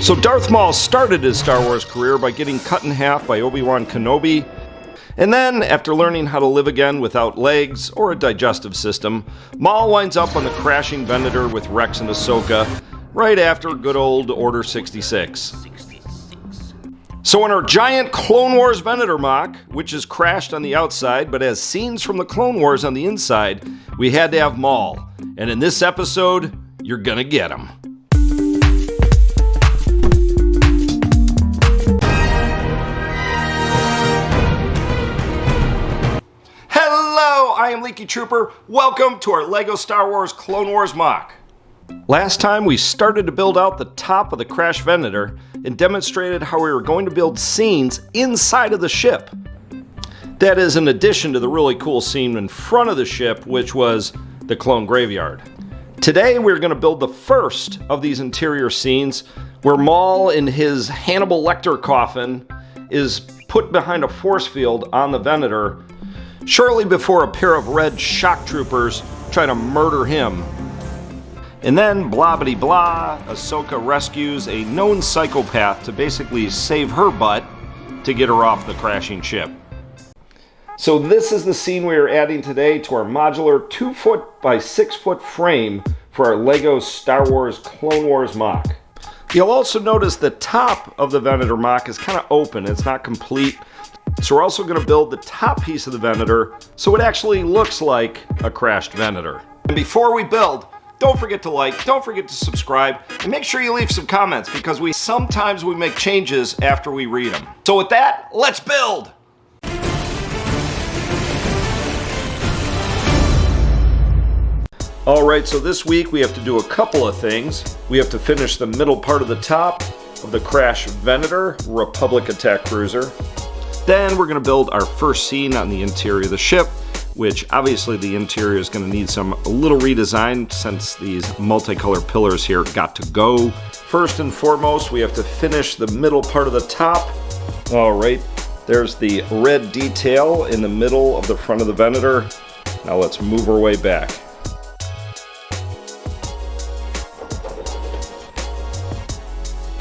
So Darth Maul started his Star Wars career by getting cut in half by Obi-Wan Kenobi, and then, after learning how to live again without legs or a digestive system, Maul winds up on the crashing Venator with Rex and Ahsoka, right after good old Order 66. So in our giant Clone Wars Venator MOC, which is crashed on the outside but has scenes from the Clone Wars on the inside, we had to have Maul. And in this episode, you're gonna get him. Hello, I am Leaky Trooper. Welcome to our LEGO Star Wars Clone Wars MOC. Last time we started to build out the top of the crashed Venator and demonstrated how we were going to build scenes inside of the ship. That is in addition to the really cool scene in front of the ship, which was the clone graveyard. Today we're going to build the first of these interior scenes where Maul in his Hannibal Lecter coffin is put behind a force field on the Venator shortly before a pair of red shock troopers try to murder him. And then, blah bitty blah, Ahsoka rescues a known psychopath to basically save her butt to get her off the crashing ship. So this is the scene we are adding today to our modular 2-foot by 6-foot frame for our LEGO Star Wars Clone Wars MOC. You'll also notice the top of the Venator MOC is kind of open, it's not complete. So we're also going to build the top piece of the Venator so it actually looks like a crashed Venator. And before we build, don't forget to like, don't forget to subscribe, and make sure you leave some comments because sometimes we make changes after we read them. So with that, let's build! Alright, so this week we have to do a couple of things. We have to finish the middle part of the top of the crashed Venator Republic Attack Cruiser. Then we're going to build our first scene on the interior of the ship, which obviously the interior is going to need a little redesign since these multicolored pillars here got to go. First and foremost, we have to finish the middle part of the top. All right, there's the red detail in the middle of the front of the Venator. Now let's move our way back.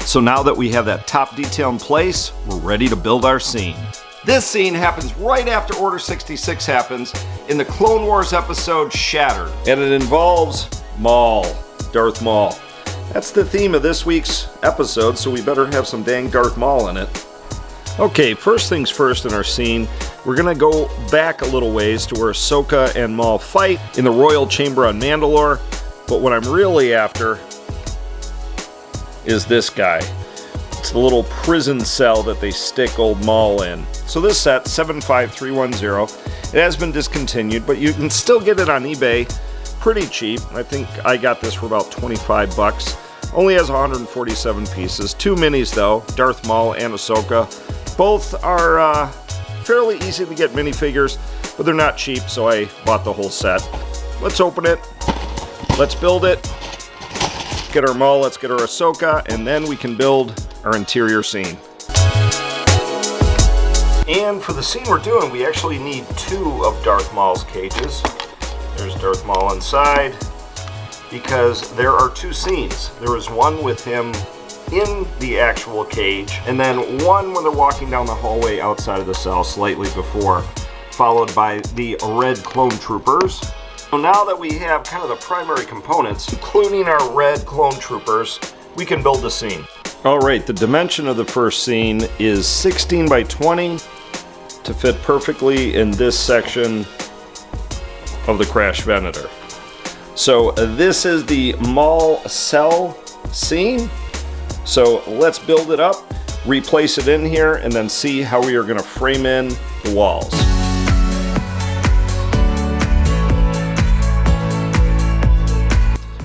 So now that we have that top detail in place, we're ready to build our scene. This scene happens right after Order 66 happens in the Clone Wars episode Shattered. And it involves Maul, Darth Maul. That's the theme of this week's episode, so we better have some dang Darth Maul in it. Okay, first things first in our scene, we're gonna go back a little ways to where Ahsoka and Maul fight in the Royal Chamber on Mandalore, but what I'm really after is this guy. It's the little prison cell that they stick old Maul in. So this set, 75310, it has been discontinued, but you can still get it on eBay pretty cheap. I think I got this for about 25 bucks. Only has 147 pieces. 2 minis though, Darth Maul and Ahsoka. Both are fairly easy to get minifigures, but they're not cheap, so I bought the whole set. Let's open it. Let's build it. Get our Maul, let's get our Ahsoka, and then we can build our interior scene. And for the scene we're doing, we actually need 2 of Darth Maul's cages. There's Darth Maul inside, because there are 2 scenes. There is one with him in the actual cage, and then one when they're walking down the hallway outside of the cell slightly before, followed by the red clone troopers. So now that we have kind of the primary components, including our red clone troopers, we can build the scene. Alright, the dimension of the first scene is 16 by 20 to fit perfectly in this section of the crashed Venator. So this is the Maul cell scene. So let's build it up, replace it in here, and then see how we are going to frame in the walls.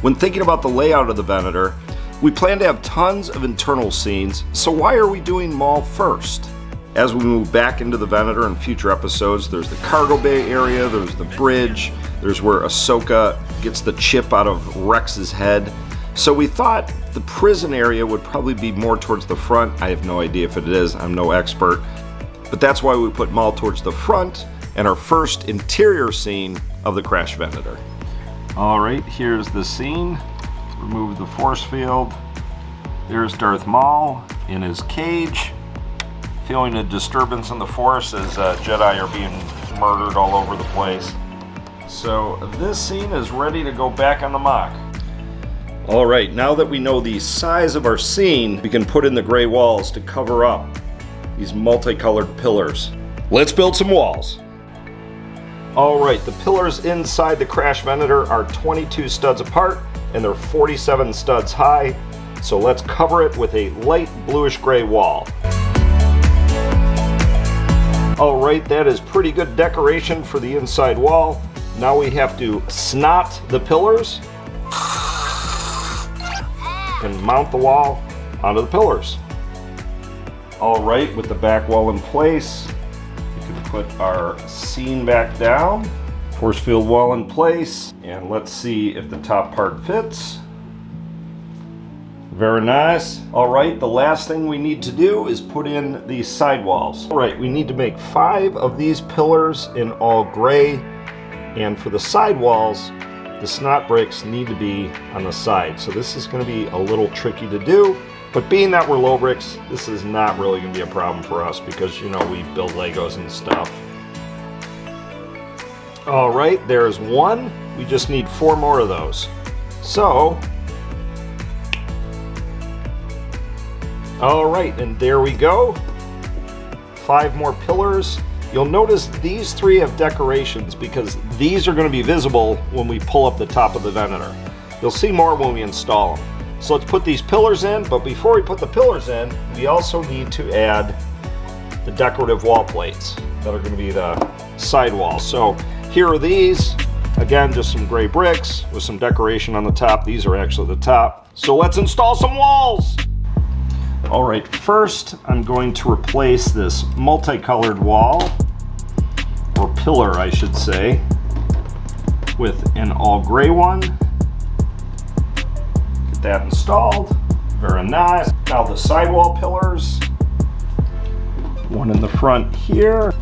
When thinking about the layout of the Venator, we plan to have tons of internal scenes, so why are we doing Maul first? As we move back into the Venator in future episodes, there's the cargo bay area, there's the bridge, there's where Ahsoka gets the chip out of Rex's head. So we thought the prison area would probably be more towards the front. I have no idea if it is, I'm no expert. But that's why we put Maul towards the front and our first interior scene of the crashed Venator. Alright, here's the scene. Remove the force field. There's Darth Maul in his cage, feeling a disturbance in the Force as Jedi are being murdered all over the place. So this scene is ready to go back on the MOC. Alright, now that we know the size of our scene, we can put in the gray walls to cover up these multicolored pillars. Let's build some walls. Alright, the pillars inside the Crash Venator are 22 studs apart and they're 47 studs high. So let's cover it with a light bluish gray wall. Alright, that is pretty good decoration for the inside wall. Now we have to snot the pillars and mount the wall onto the pillars. Alright, with the back wall in place, we can put our scene back down. Force field wall in place, and let's see if the top part fits. Very nice. Alright, the last thing we need to do is put in these sidewalls. Alright, we need to make 5 of these pillars in all gray, and for the sidewalls, the snot bricks need to be on the side. So this is going to be a little tricky to do, but being that we're Lobricks, this is not really going to be a problem for us because, you know, we build Legos and stuff. Alright, there's 1. We just need 4 more of those. So, alright, and there we go. 5 more pillars. You'll notice these 3 have decorations because these are going to be visible when we pull up the top of the Venator. You'll see more when we install them. So let's put these pillars in, but before we put the pillars in, we also need to add the decorative wall plates that are going to be the side walls. So here are these. Again, just some gray bricks with some decoration on the top. These are actually the top. So let's install some walls. Alright, first I'm going to replace this multicolored wall, or pillar I should say, with an all gray one. Get that installed. Very nice. Now the sidewall pillars. One in the front here.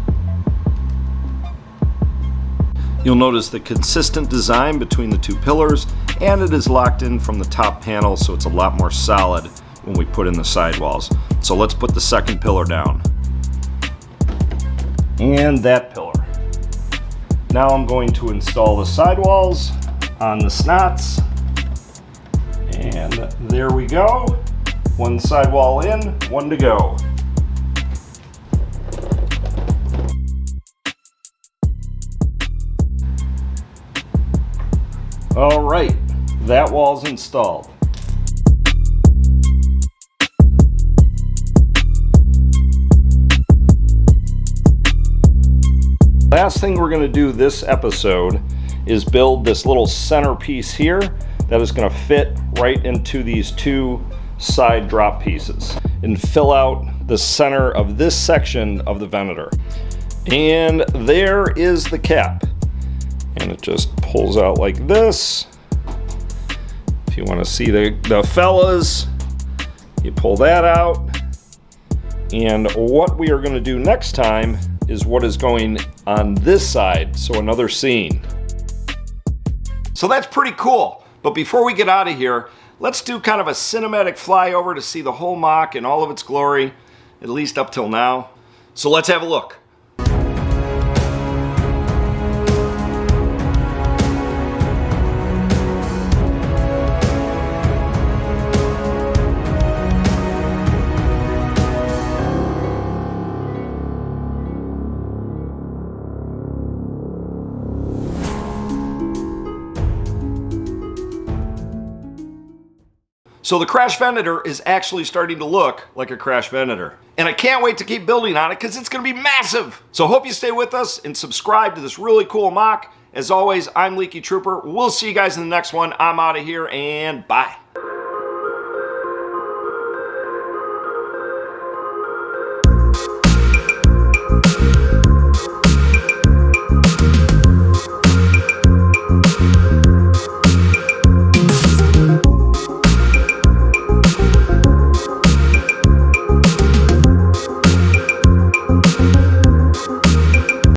You'll notice the consistent design between the 2 pillars, and it is locked in from the top panel, so it's a lot more solid when we put in the sidewalls. So let's put the second pillar down. And that pillar. Now I'm going to install the sidewalls on the snots. And there we go. 1 sidewall in, 1 to go. Alright, that wall's installed. Last thing we're going to do this episode is build this little centerpiece here that is going to fit right into these 2 side drop pieces and fill out the center of this section of the Venator. And there is the cap. And it just pulls out like this. If you want to see the fellas, you pull that out. And what we are going to do next time is what is going on this side, so another scene. So that's pretty cool, but before we get out of here, let's do kind of a cinematic flyover to see the whole MOC in all of its glory, at least up till now. So let's have a look. So the Crash Venator is actually starting to look like a Crash Venator. And I can't wait to keep building on it because it's going to be massive. So hope you stay with us and subscribe to this really cool MOC. As always, I'm Leaky Trooper. We'll see you guys in the next one. I'm out of here and bye.